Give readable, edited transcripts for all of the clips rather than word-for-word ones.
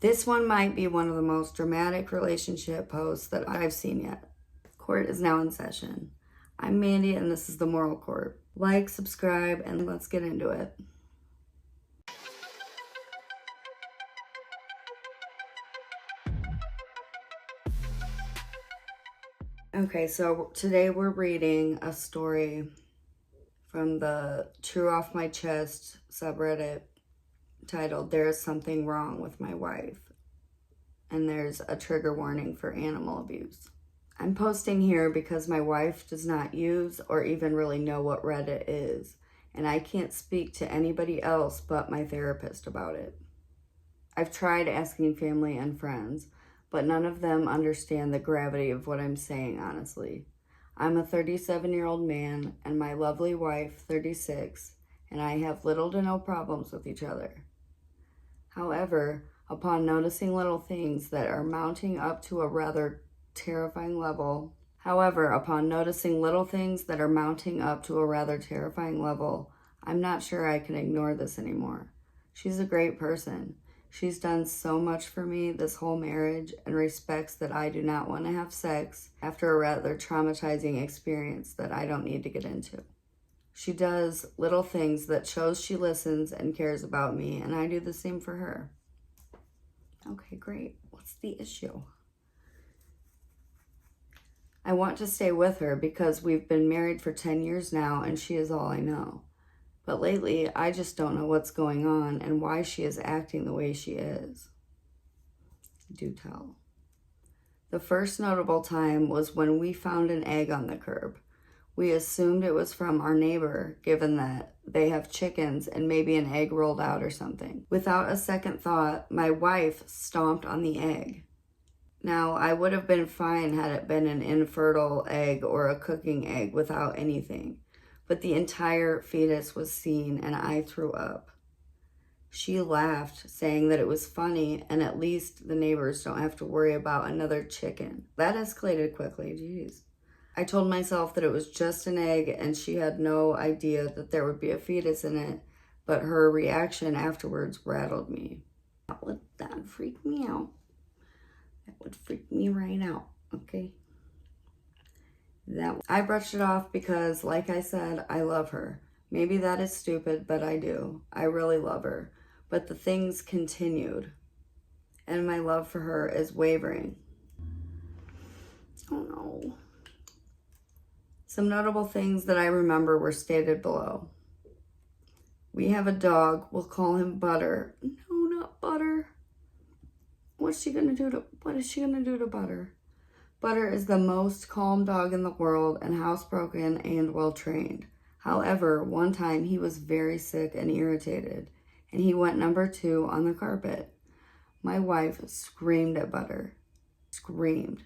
This one might be one of the most dramatic relationship posts that I've seen yet. Court is now in session. I'm Mandee and this is the Moral Court. Like, subscribe, and let's get into it. Okay, so today we're reading a story from the TrueOffMyChest subreddit titled "There's Something Wrong with My Wife," and there's a trigger warning for animal abuse. I'm posting here because my wife does not use or even really know what Reddit is, and I can't speak to anybody else but my therapist about it. I've tried asking family and friends, but none of them understand the gravity of what I'm saying, honestly. I'm a 37-year-old man, and my lovely wife, 36, and I have little to no problems with each other. However, upon noticing little things that are mounting up to a rather terrifying level, I'm not sure I can ignore this anymore. She's a great person. She's done so much for me this whole marriage and respects that I do not want to have sex after a rather traumatizing experience that I don't need to get into. She does little things that shows she listens and cares about me, and I do the same for her. Okay, great. What's the issue? I want to stay with her because we've been married for 10 years now and she is all I know. But lately, I just don't know what's going on and why she is acting the way she is. Do tell. The first notable time was when we found an egg on the curb. We assumed it was from our neighbor, given that they have chickens and maybe an egg rolled out or something. Without a second thought, my wife stomped on the egg. Now, I would have been fine had it been an infertile egg or a cooking egg without anything, but the entire fetus was seen and I threw up. She laughed, saying that it was funny and at least the neighbors don't have to worry about another chicken. That escalated quickly, geez. I told myself that it was just an egg and she had no idea that there would be a fetus in it, but her reaction afterwards rattled me. That freaked me out. That would freak me right out, okay? I brushed it off because, like I said, I love her. Maybe that is stupid, but I do. I really love her. But the things continued, and my love for her is wavering. Oh no. Some notable things that I remember were stated below. We have a dog. We'll call him Butter. No, not Butter. What is she gonna do to Butter? Butter is the most calm dog in the world and housebroken and well trained. However, one time he was very sick and irritated, and he went number 2 on the carpet. My wife screamed at Butter. Screamed.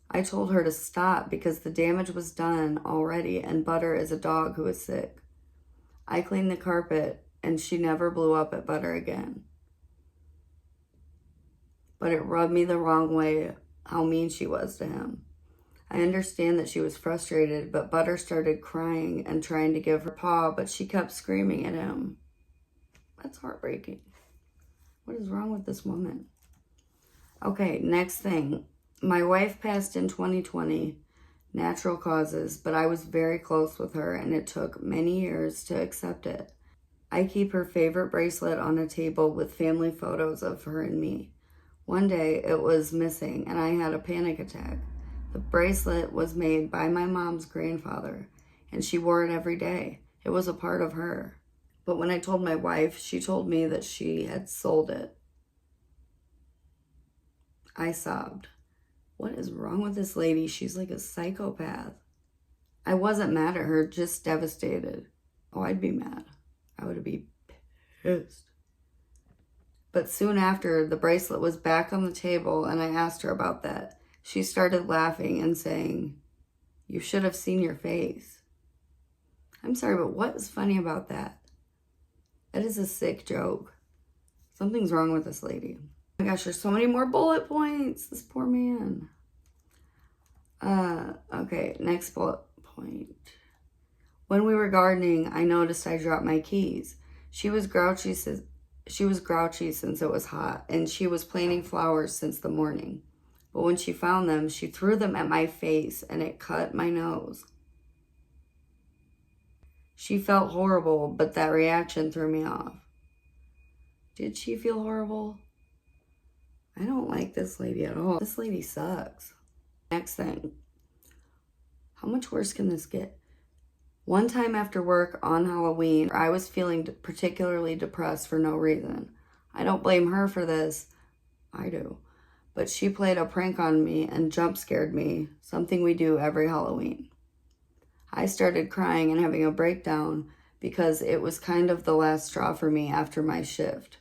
I told her to stop because the damage was done already and Butter is a dog who is sick. I cleaned the carpet and she never blew up at Butter again. But it rubbed me the wrong way how mean she was to him. I understand that she was frustrated, but Butter started crying and trying to give her paw, but she kept screaming at him. That's heartbreaking. What is wrong with this woman? Okay, next thing. My wife passed in 2020, natural causes, but I was very close with her and it took many years to accept it. I keep her favorite bracelet on a table with family photos of her and me. One day it was missing and I had a panic attack. The bracelet was made by my mom's grandfather and she wore it every day. It was a part of her. But when I told my wife, she told me that she had sold it. I sobbed. What is wrong with this lady? She's like a psychopath. I wasn't mad at her, just devastated. Oh, I'd be mad. I would be pissed. But soon after, the bracelet was back on the table and I asked her about that. She started laughing and saying, "You should have seen your face." I'm sorry, but what is funny about that? That is a sick joke. Something's wrong with this lady. Oh my gosh, there's so many more bullet points. This poor man. Okay, next bullet point. When we were gardening, I noticed I dropped my keys. She was grouchy, She was grouchy since it was hot, and she was planting flowers since the morning. But when she found them, she threw them at my face, and it cut my nose. She felt horrible, but that reaction threw me off. Did she feel horrible? I don't like this lady at all. This lady sucks. Next thing. How much worse can this get? One time after work on Halloween, I was feeling particularly depressed for no reason. I don't blame her for this. I do. But she played a prank on me and jump scared me, something we do every Halloween. I started crying and having a breakdown because it was kind of the last straw for me after my shift.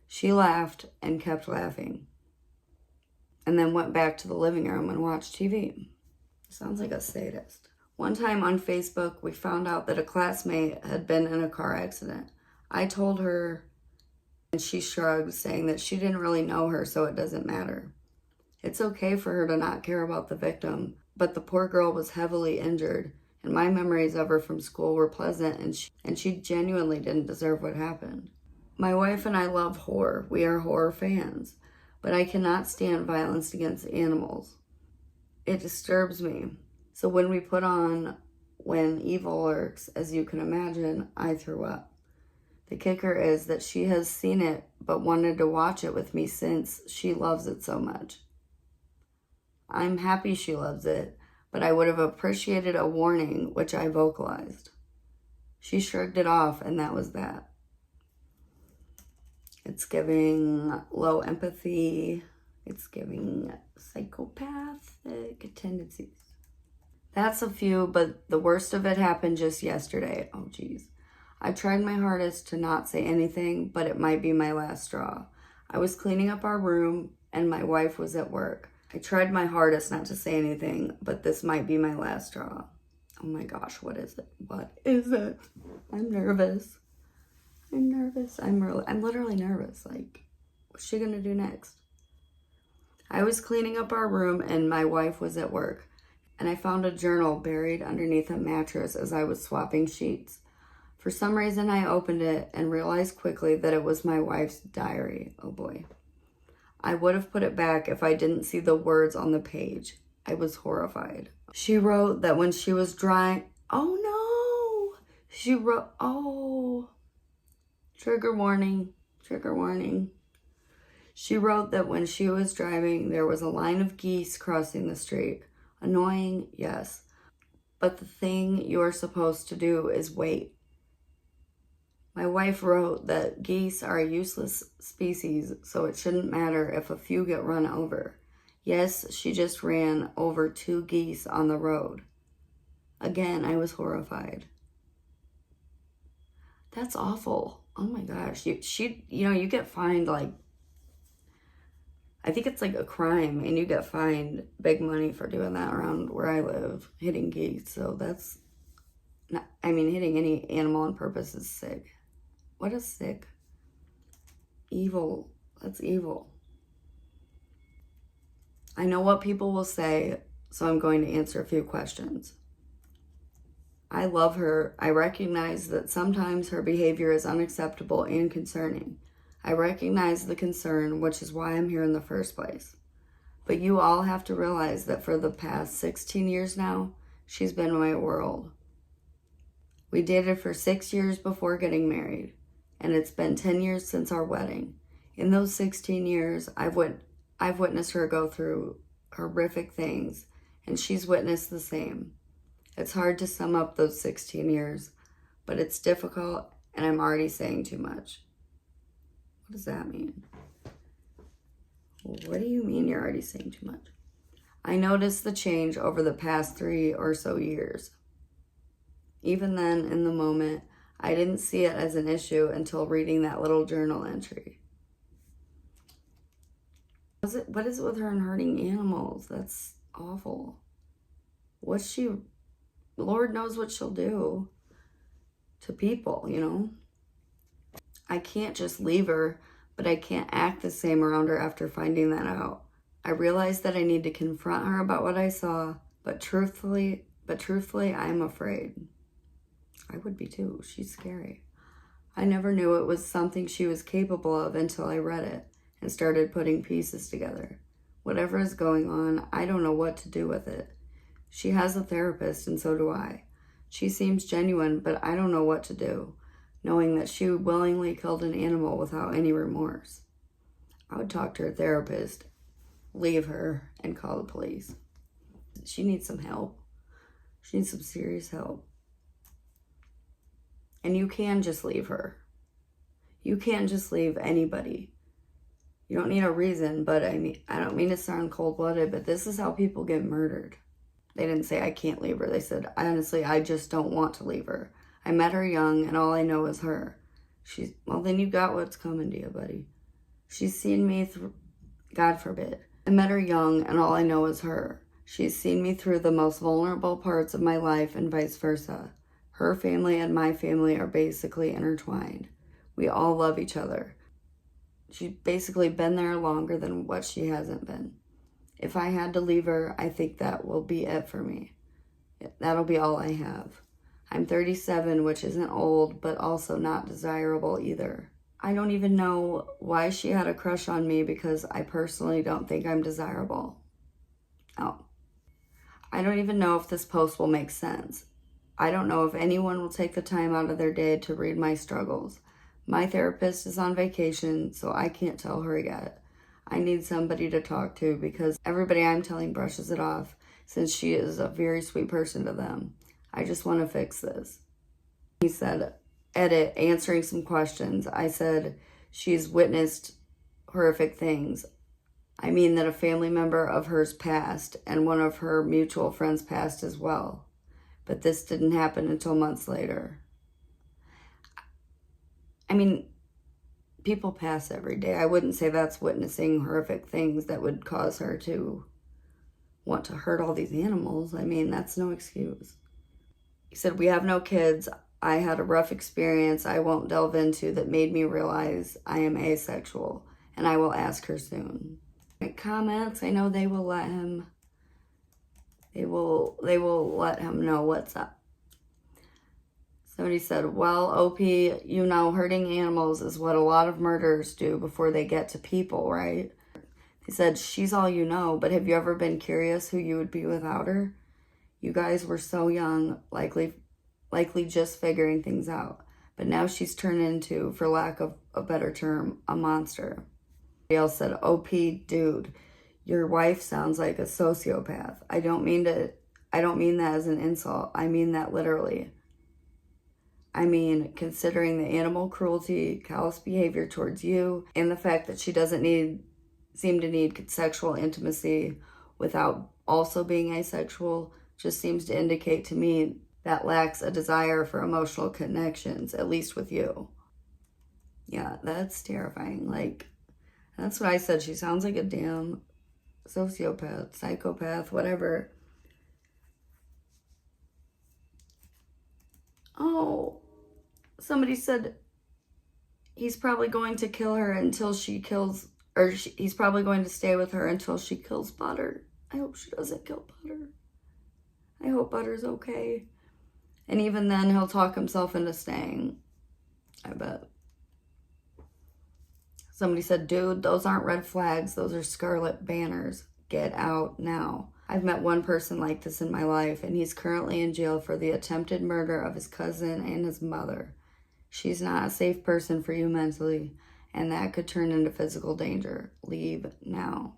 She laughed and kept laughing, and then went back to the living room and watched TV. Sounds like a sadist. One time on Facebook, we found out that a classmate had been in a car accident. I told her, and she shrugged, saying that she didn't really know her, so it doesn't matter. It's okay for her to not care about the victim, but the poor girl was heavily injured, and my memories of her from school were pleasant, and she genuinely didn't deserve what happened. My wife and I love horror. We are horror fans, but I cannot stand violence against animals. It disturbs me. So when we put on When Evil Lurks, as you can imagine, I threw up. The kicker is that she has seen it, but wanted to watch it with me since she loves it so much. I'm happy she loves it, but I would have appreciated a warning, which I vocalized. She shrugged it off, and that was that. It's giving low empathy. It's giving psychopathic tendencies. That's a few, but the worst of it happened just yesterday. Oh, geez. I tried my hardest to not say anything, but it might be my last straw. I was cleaning up our room, and my wife was at work. I tried my hardest not to say anything, but this might be my last straw. Oh my gosh, what is it? What is it? I'm nervous. I'm literally nervous. Like, what's she gonna do next? I was cleaning up our room, and my wife was at work, and I found a journal buried underneath a mattress as I was swapping sheets. For some reason, I opened it and realized quickly that it was my wife's diary. Oh boy. I would have put it back if I didn't see the words on the page. I was horrified. She wrote that when she was drying... Oh no! She wrote... Oh... Trigger warning. Trigger warning. She wrote that when she was driving, there was a line of geese crossing the street. Annoying, yes. But the thing you're supposed to do is wait. My wife wrote that geese are a useless species, so it shouldn't matter if a few get run over. Yes, she just ran over 2 geese on the road. Again, I was horrified. That's awful. Oh my gosh. You get fined like, I think it's like a crime, and you get fined big money for doing that around where I live, hitting geese. So that's not, hitting any animal on purpose is sick. What is sick? Evil. That's evil. I know what people will say, so I'm going to answer a few questions. I love her. I recognize that sometimes her behavior is unacceptable and concerning. I recognize the concern, which is why I'm here in the first place. But you all have to realize that for the past 16 years now, she's been my world. We dated for 6 years before getting married, and it's been 10 years since our wedding. In those 16 years, I've witnessed her go through horrific things, and she's witnessed the same. It's hard to sum up those 16 years, but it's difficult, and I'm already saying too much. What does that mean? What do you mean you're already saying too much? I noticed the change over the past 3 or so years. Even then, in the moment, I didn't see it as an issue until reading that little journal entry. What is it with her and hurting animals? That's awful. Lord knows what she'll do to people, I can't just leave her, but I can't act the same around her after finding that out. I realized that I need to confront her about what I saw, but truthfully, I'm afraid. I would be too. She's scary. I never knew it was something she was capable of until I read it and started putting pieces together. Whatever is going on, I don't know what to do with it. She has a therapist, and so do I. She seems genuine, but I don't know what to do, knowing that she willingly killed an animal without any remorse. I would talk to her therapist, leave her, and call the police. She needs some help. She needs some serious help. And you can just leave her. You can't just leave anybody. You don't need a reason, but I don't mean to sound cold-blooded, but this is how people get murdered. They didn't say, I can't leave her. They said, honestly, I just don't want to leave her. I met her young, and all I know is her. Well, then you got what's coming to you, buddy. She's seen me through, God forbid. I met her young, and all I know is her. She's seen me through the most vulnerable parts of my life, and vice versa. Her family and my family are basically intertwined. We all love each other. She's basically been there longer than what she hasn't been. If I had to leave her, I think that will be it for me. That'll be all I have. I'm 37, which isn't old, but also not desirable either. I don't even know why she had a crush on me because I personally don't think I'm desirable. Oh. I don't even know if this post will make sense. I don't know if anyone will take the time out of their day to read my struggles. My therapist is on vacation, so I can't tell her yet. I need somebody to talk to because everybody I'm telling brushes it off since she is a very sweet person to them. I just want to fix this. He said, edit, answering some questions. I said, she's witnessed horrific things. I mean that a family member of hers passed and one of her mutual friends passed as well. But this didn't happen until months later. I mean, people pass every day. I wouldn't say that's witnessing horrific things that would cause her to want to hurt all these animals. I mean, that's no excuse. He said, we have no kids. I had a rough experience I won't delve into that made me realize I am asexual, and I will ask her soon. Comments, I know they will let him, they will let him know what's up. Somebody said, well, OP, you know, hurting animals is what a lot of murderers do before they get to people, right? He said, she's all you know, but have you ever been curious who you would be without her? You guys were so young, likely just figuring things out. But now she's turned into, for lack of a better term, a monster. Somebody else said, OP, dude, your wife sounds like a sociopath. I don't mean that as an insult. I mean that literally. I mean, considering the animal cruelty, callous behavior towards you, and the fact that she doesn't seem to need sexual intimacy without also being asexual, just seems to indicate to me that lacks a desire for emotional connections, at least with you. Yeah, that's terrifying. Like, that's what I said. She sounds like a damn sociopath, psychopath, whatever. Oh, somebody said he's probably going to kill her until she kills, or he's probably going to stay with her until she kills Butter. I hope she doesn't kill Butter. I hope Butter's okay. And even then, he'll talk himself into staying. I bet. Somebody said, dude, those aren't red flags. Those are scarlet banners. Get out now. I've met one person like this in my life, and he's currently in jail for the attempted murder of his cousin and his mother. She's not a safe person for you mentally, and that could turn into physical danger. Leave now.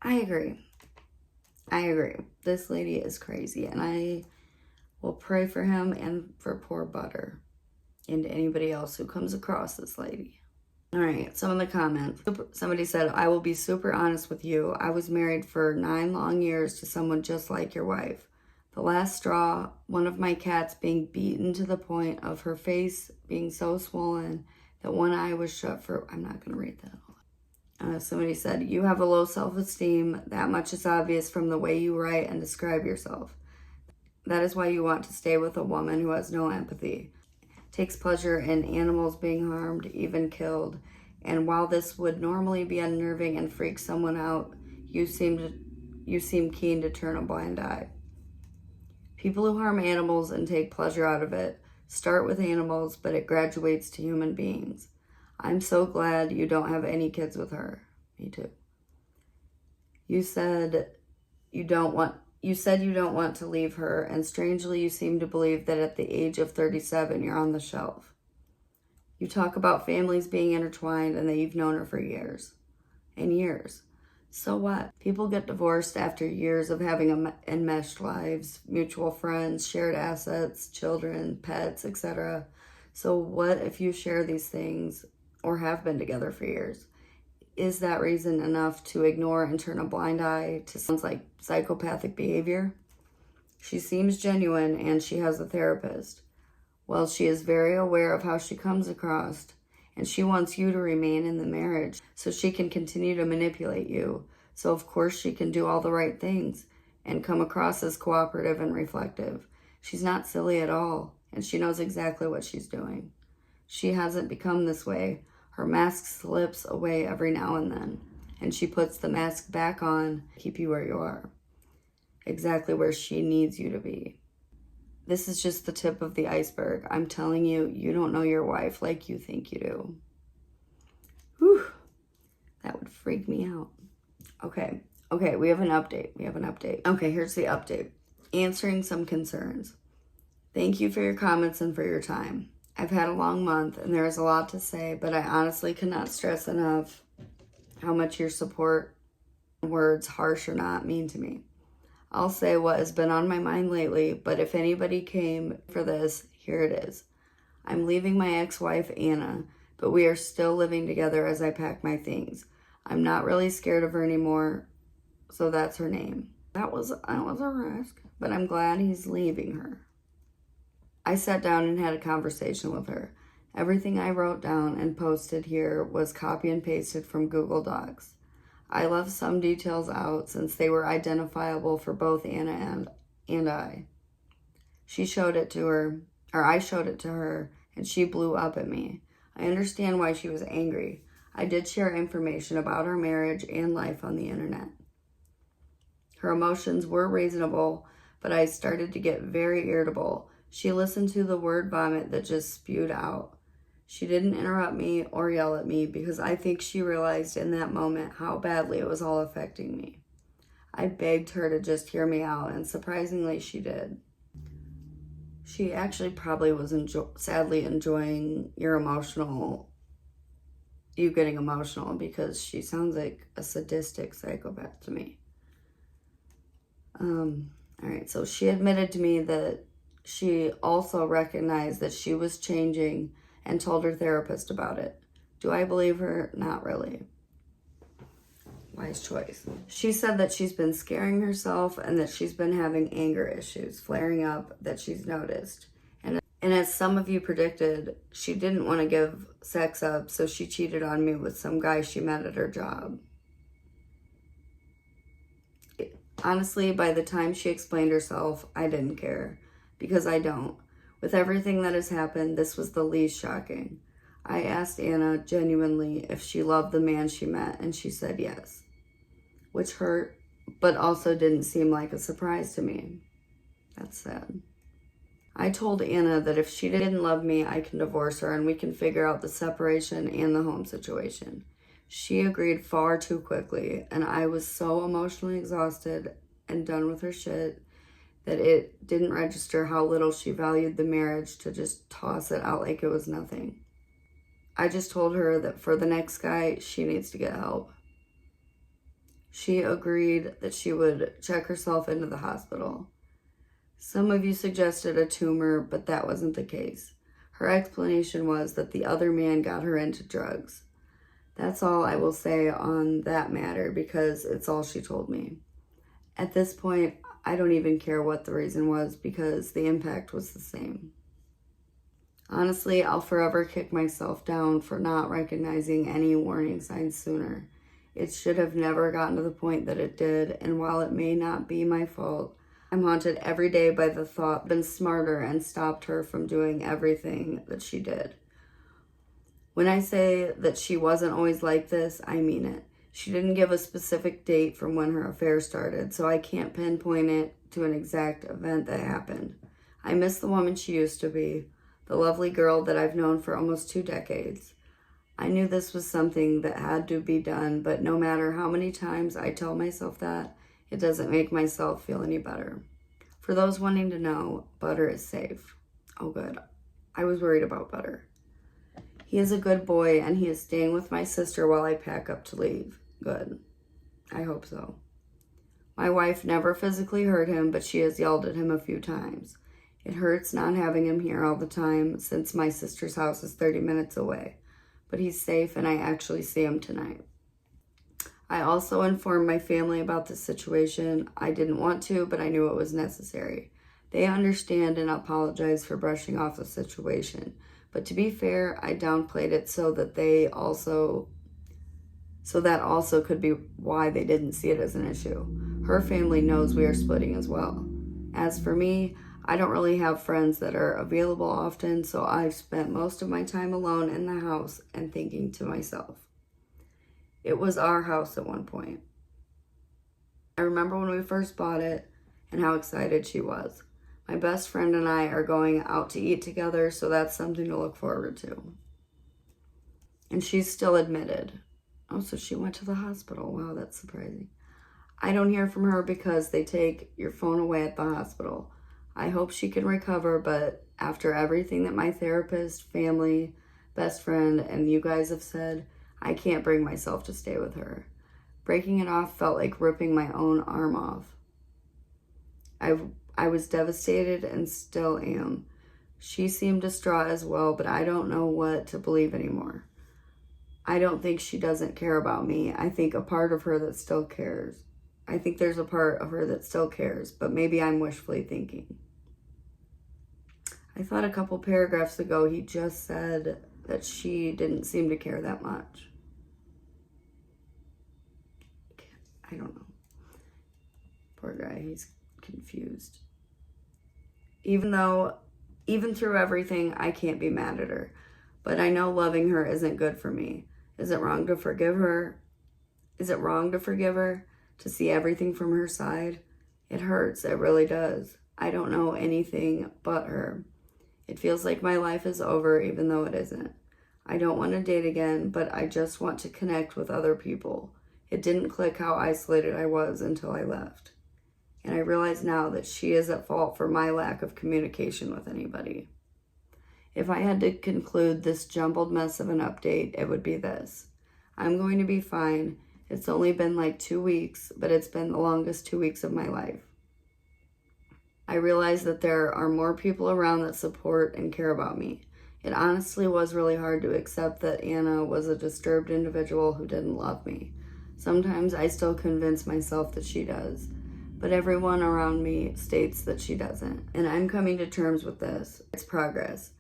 I agree. This lady is crazy, and I will pray for him and for poor Butter and anybody else who comes across this lady. All right, some of the comments. Somebody said, I will be super honest with you. I was married for 9 long years to someone just like your wife. The last straw, one of my cats being beaten to the point of her face being so swollen that one eye was shut for, I'm not going to read that. Somebody said, you have a low self-esteem. That much is obvious from the way you write and describe yourself. That is why you want to stay with a woman who has no empathy, takes pleasure in animals being harmed, even killed. And while this would normally be unnerving and freak someone out, you seem keen to turn a blind eye. People who harm animals and take pleasure out of it Start with animals, but it graduates to human beings. I'm so glad you don't have any kids with her. Me too. You said you don't want to leave her, and strangely you seem to believe that at the age of 37 you're on the shelf. You talk about families being intertwined and that you've known her for years and years. So what? People get divorced after years of having enmeshed lives, mutual friends, shared assets, children, pets, etc. So what if you share these things or have been together for years? Is that reason enough to ignore and turn a blind eye to sounds like psychopathic behavior? She seems genuine and she has a therapist. Well, she is very aware of how she comes across, and she wants you to remain in the marriage so she can continue to manipulate you. So of course she can do all the right things and come across as cooperative and reflective. She's not silly at all, and she knows exactly what she's doing. She hasn't become this way. Her mask slips away every now and then, and she puts the mask back on to keep you where you are, exactly where she needs you to be. This is just the tip of the iceberg. I'm telling you, you don't know your wife like you think you do. Whew, that would freak me out. Okay, we have an update. Okay, here's the update. Answering some concerns. Thank you for your comments and for your time. I've had a long month and there is a lot to say, but I honestly cannot stress enough how much your support, words, harsh or not, mean to me. I'll say what has been on my mind lately, but if anybody came for this, here it is. I'm leaving my ex-wife, Anna, but we are still living together as I pack my things. I'm not really scared of her anymore, so that's her name. That was a risk, but I'm glad he's leaving her. I sat down and had a conversation with her. Everything I wrote down and posted here was copy and pasted from Google Docs. I left some details out since they were identifiable for both Anna and I. I showed it to her, and she blew up at me. I understand why she was angry. I did share information about her marriage and life on the internet. Her emotions were reasonable, but I started to get very irritable. She listened to the word vomit that just spewed out. She didn't interrupt me or yell at me because I think she realized in that moment how badly it was all affecting me. I begged her to just hear me out, and surprisingly she did. She actually probably was sadly enjoying you getting emotional, because she sounds like a sadistic psychopath to me. Alright, so she admitted to me that she also recognized that she was changing and told her therapist about it. Do I believe her? Not really. Wise choice. She said that she's been scaring herself and that she's been having anger issues flaring up that she's noticed. And as some of you predicted, she didn't want to give sex up, so she cheated on me with some guy she met at her job. Honestly, by the time she explained herself, I didn't care, because I don't. With everything that has happened, this was the least shocking. I asked Anna genuinely if she loved the man she met, and she said yes, which hurt, but also didn't seem like a surprise to me. That's sad. I told Anna that if she didn't love me, I can divorce her and we can figure out the separation and the home situation. She agreed far too quickly, and I was so emotionally exhausted and done with her shit that it didn't register how little she valued the marriage to just toss it out like it was nothing. I just told her that for the next guy, she needs to get help. She agreed that she would check herself into the hospital. Some of you suggested a tumor, but that wasn't the case. Her explanation was that the other man got her into drugs. That's all I will say on that matter, because it's all she told me. At this point, I don't even care what the reason was, because the impact was the same. Honestly, I'll forever kick myself down for not recognizing any warning signs sooner. It should have never gotten to the point that it did, and while it may not be my fault, I'm haunted every day by the thought I've been smarter and stopped her from doing everything that she did. When I say that she wasn't always like this, I mean it. She didn't give a specific date from when her affair started, so I can't pinpoint it to an exact event that happened. I miss the woman she used to be, the lovely girl that I've known for almost 2 decades. I knew this was something that had to be done, but no matter how many times I tell myself that, it doesn't make myself feel any better. For those wanting to know, Butter is safe. Oh, good. I was worried about Butter. He is a good boy, and he is staying with my sister while I pack up to leave. Good. I hope so. My wife never physically hurt him, but she has yelled at him a few times. It hurts not having him here all the time since my sister's house is 30 minutes away. But he's safe, and I actually see him tonight. I also informed my family about this situation. I didn't want to, but I knew it was necessary. They understand and apologize for brushing off the situation. But to be fair, I downplayed it so that also could be why they didn't see it as an issue. Her family knows we are splitting as well. As for me, I don't really have friends that are available often, so I've spent most of my time alone in the house and thinking to myself. It was our house at one point. I remember when we first bought it and how excited she was. My best friend and I are going out to eat together, so that's something to look forward to. And she's still admitted. Oh, so she went to the hospital. Wow, that's surprising. I don't hear from her because they take your phone away at the hospital. I hope she can recover, but after everything that my therapist, family, best friend, and you guys have said, I can't bring myself to stay with her. Breaking it off felt like ripping my own arm off. I was devastated and still am. She seemed distraught as well, but I don't know what to believe anymore. I don't think she doesn't care about me. I think a part of her that still cares. I think there's a part of her that still cares, but maybe I'm wishfully thinking. I thought a couple paragraphs ago he just said that she didn't seem to care that much. I don't know. Poor guy, he's confused. Even through everything, I can't be mad at her. But I know loving her isn't good for me. Is it wrong to forgive her? Is it wrong to forgive her? To see everything from her side? It hurts, it really does. I don't know anything but her. It feels like my life is over even though it isn't. I don't want to date again, but I just want to connect with other people. It didn't click how isolated I was until I left. And I realize now that she is at fault for my lack of communication with anybody. If I had to conclude this jumbled mess of an update, it would be this. I'm going to be fine. It's only been like 2 weeks, but it's been the longest 2 weeks of my life. I realize that there are more people around that support and care about me. It honestly was really hard to accept that Anna was a disturbed individual who didn't love me. Sometimes I still convince myself that she does, but everyone around me states that she doesn't. And I'm coming to terms with this. It's progress.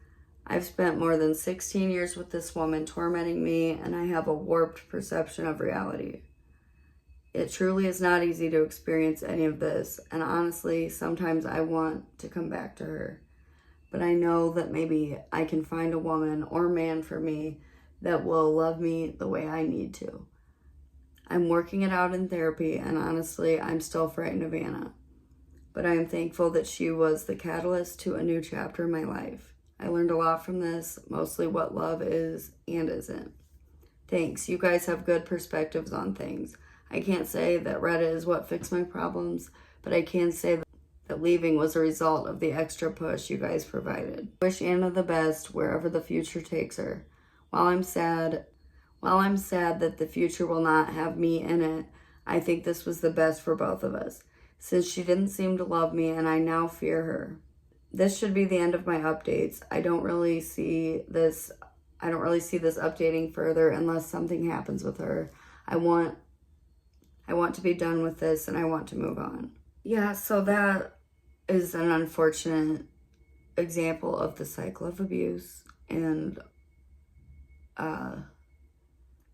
I've spent more than 16 years with this woman tormenting me, and I have a warped perception of reality. It truly is not easy to experience any of this, and honestly, sometimes I want to come back to her. But I know that maybe I can find a woman or man for me that will love me the way I need to. I'm working it out in therapy, and honestly, I'm still frightened of Anna. But I am thankful that she was the catalyst to a new chapter in my life. I learned a lot from this, mostly what love is and isn't. Thanks. You guys have good perspectives on things. I can't say that Reddit is what fixed my problems, but I can say that leaving was a result of the extra push you guys provided. Wish Anna the best wherever the future takes her. While I'm sad that the future will not have me in it, I think this was the best for both of us, since she didn't seem to love me and I now fear her. This should be the end of my updates. I don't really see this updating further unless something happens with her. I want to be done with this and I want to move on. Yeah, so that is an unfortunate example of the cycle of abuse, and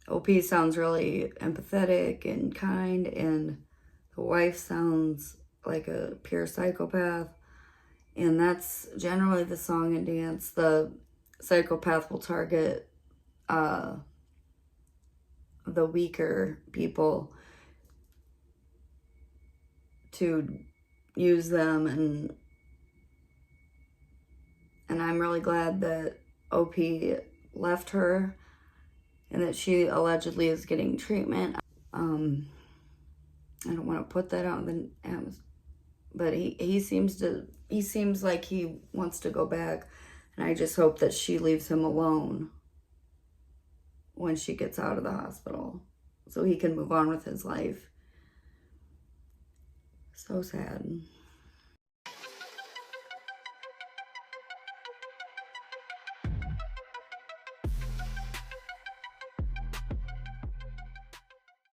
OP sounds really empathetic and kind, and the wife sounds like a pure psychopath. And that's generally the song and dance. The psychopath will target the weaker people to use them and And I'm really glad that OP left her and that she allegedly is getting treatment. I don't want to put that out in the atmosphere, but he seems like he wants to go back, and I just hope that she leaves him alone when she gets out of the hospital so he can move on with his life. So sad.